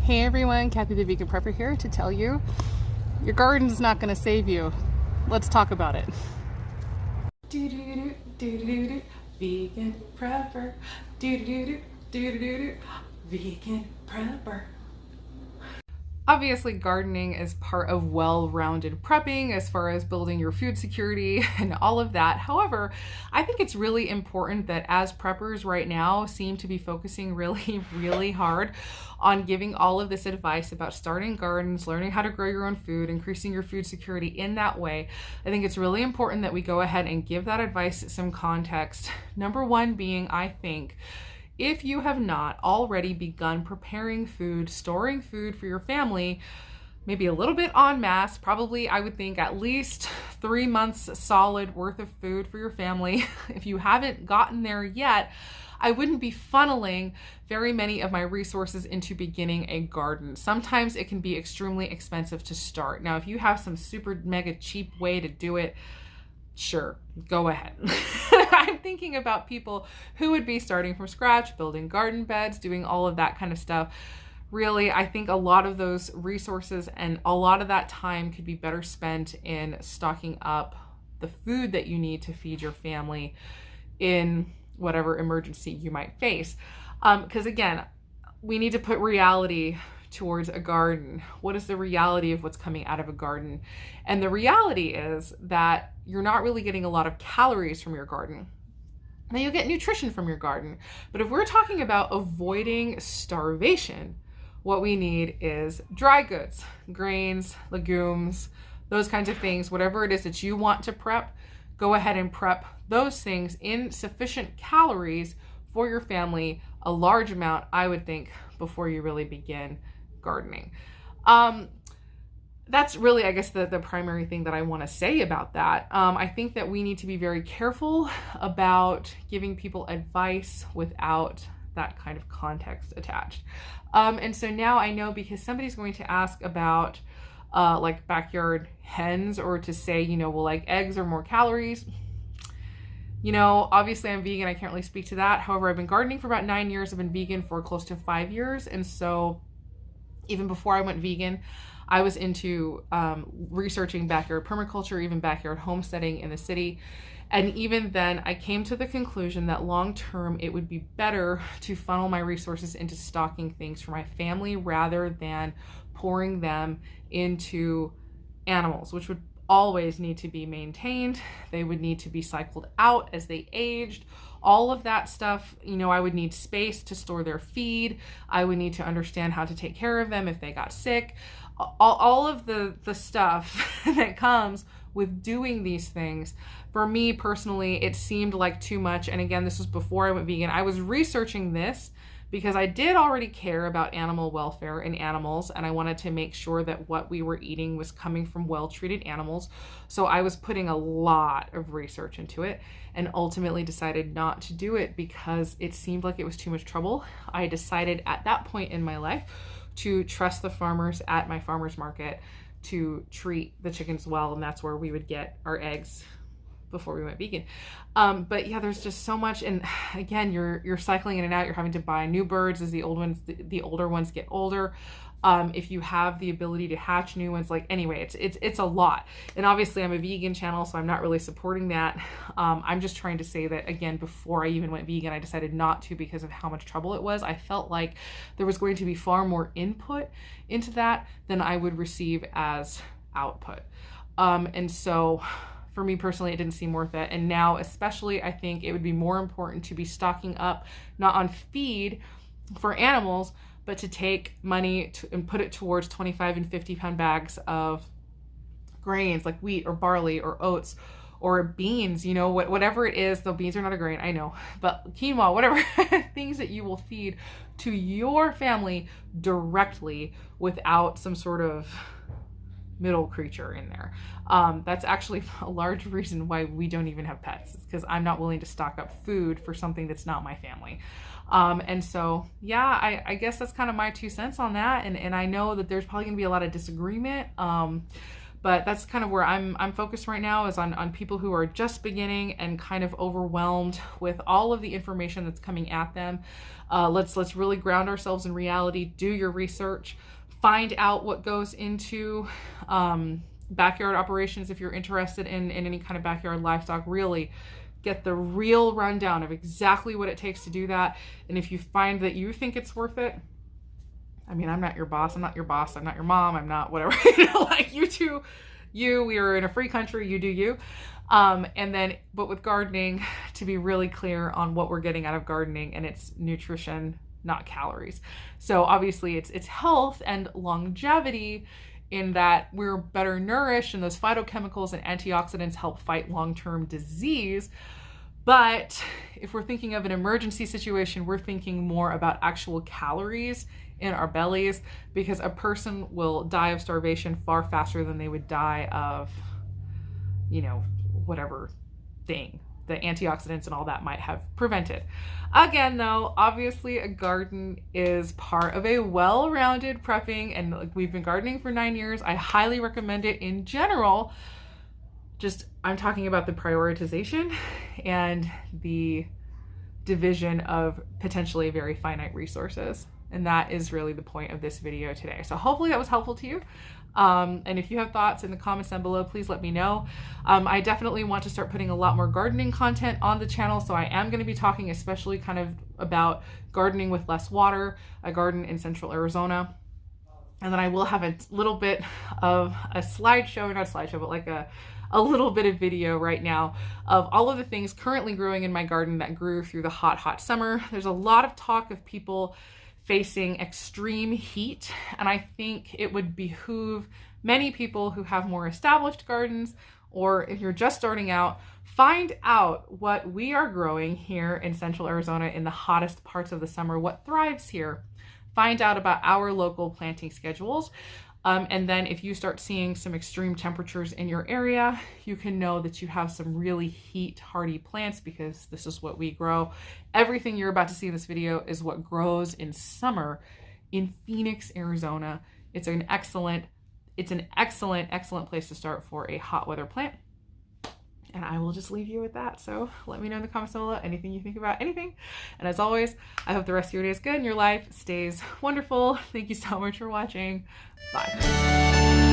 Hey everyone, Kathy the Vegan Prepper here to tell you your garden's not going to save you. Let's talk about it. Vegan Prepper. Vegan Prepper. Obviously, gardening is part of well-rounded prepping as far as building your food security and all of that. However, I think it's really important that as preppers right now seem to be focusing really hard on giving all of this advice about starting gardens, learning how to grow your own food, increasing your food security in that way. I think it's really important that we go ahead and give that advice some context. Number one being, I think, if you have not already begun preparing food, storing food for your family, maybe a little bit en masse, probably I would think at least 3 months solid worth of food for your family. If you haven't gotten there yet, I wouldn't be funneling very many of my resources into beginning a garden. Sometimes it can be extremely expensive to start. Now, if you have some super mega cheap way to do it, sure, go ahead. I'm thinking about people who would be starting from scratch, building garden beds, doing all of that kind of stuff. Really, I think a lot of those resources and a lot of that time could be better spent in stocking up the food that you need to feed your family in whatever emergency you might face. Because again, we need to put reality towards a garden. What is the reality of what's coming out of a garden? And the reality is that you're not really getting a lot of calories from your garden. Now you'll get nutrition from your garden, but if we're talking about avoiding starvation, what we need is dry goods, grains, legumes, those kinds of things. Whatever it is that you want to prep, go ahead and prep those things in sufficient calories for your family, a large amount, I would think, before you really begin gardening. That's really, I guess, the primary thing that I want to say about that. I think that we need to be very careful about giving people advice without that kind of context attached. And so now I know, because somebody's going to ask about like backyard hens, or to say, well, like eggs are more calories. Obviously I'm vegan. I can't really speak to that. However, I've been gardening for about 9 years. I've been vegan for close to 5 years. And so even before I went vegan, I was into researching backyard permaculture, even backyard homesteading in the city. And even then, I came to the conclusion that long-term, it would be better to funnel my resources into stocking things for my family rather than pouring them into animals, which would always need to be maintained. They would need to be cycled out as they aged. All of that stuff, I would need space to store their feed. I would need to understand how to take care of them if they got sick. All of the stuff that comes with doing these things. For me personally, it seemed like too much. And again, this was before I went vegan. I was researching this because I did already care about animal welfare in animals, and I wanted to make sure that what we were eating was coming from well-treated animals. So I was putting a lot of research into it, and ultimately decided not to do it because it seemed like it was too much trouble. I decided at that point in my life to trust the farmers at my farmer's market to treat the chickens well, and that's where we would get our eggs before we went vegan. But yeah, there's just so much, and again, you're cycling in and out. You're having to buy new birds as the older ones get older. If you have the ability to hatch new ones, anyway, it's a lot. And obviously I'm a vegan channel, so I'm not really supporting that. I'm just trying to say that, again, before I even went vegan, I decided not to because of how much trouble it was. I felt like there was going to be far more input into that than I would receive as output. And so for me personally, it didn't seem worth it. And now especially, I think it would be more important to be stocking up, not on feed for animals, but to take money and put it towards 25 and 50 pound bags of grains like wheat or barley or oats or beans, whatever it is. Though beans are not a grain, I know, but quinoa, whatever, things that you will feed to your family directly without some sort of middle creature in there. That's actually a large reason why we don't even have pets, because I'm not willing to stock up food for something that's not my family. And so, yeah, I guess that's kind of my 2 cents on that. And I know that there's probably gonna be a lot of disagreement. But that's kind of where I'm focused right now, is on people who are just beginning and kind of overwhelmed with all of the information that's coming at them. Let's really ground ourselves in reality. Do your research, find out what goes into backyard operations. If you're interested in any kind of backyard livestock, really get the real rundown of exactly what it takes to do that. And if you find that you think it's worth it, I mean, I'm not your boss. I'm not your boss. I'm not your mom. I'm not whatever. Like you two, we are in a free country. You do you. But with gardening, to be really clear on what we're getting out of gardening, and it's nutrition, not calories. So obviously it's health and longevity, in that we're better nourished and those phytochemicals and antioxidants help fight long-term disease. But if we're thinking of an emergency situation, we're thinking more about actual calories in our bellies, because a person will die of starvation far faster than they would die of, whatever thing the antioxidants and all that might have prevented. Again, though, obviously a garden is part of a well-rounded prepping, and we've been gardening for 9 years. I highly recommend it in general. Just, I'm talking about the prioritization and the division of potentially very finite resources. And that is really the point of this video today. So hopefully that was helpful to you. And if you have thoughts in the comments down below, please let me know. I definitely want to start putting a lot more gardening content on the channel. So I am going to be talking especially kind of about gardening with less water. I garden in central Arizona. And then I will have a little bit of a slideshow, not a slideshow, but like a little bit of video right now of all of the things currently growing in my garden that grew through the hot summer. There's a lot of talk of people facing extreme heat, and I think it would behoove many people who have more established gardens, or if you're just starting out, find out what we are growing here in central Arizona in the hottest parts of the summer, what thrives here. Find out about our local planting schedules. And then if you start seeing some extreme temperatures in your area, you can know that you have some really heat hardy plants, because this is what we grow. Everything you're about to see in this video is what grows in summer in Phoenix, Arizona. It's an excellent place to start for a hot weather plant. And I will just leave you with that. So let me know in the comments below anything you think about anything. And as always, I hope the rest of your day is good and your life stays wonderful. Thank you so much for watching. Bye.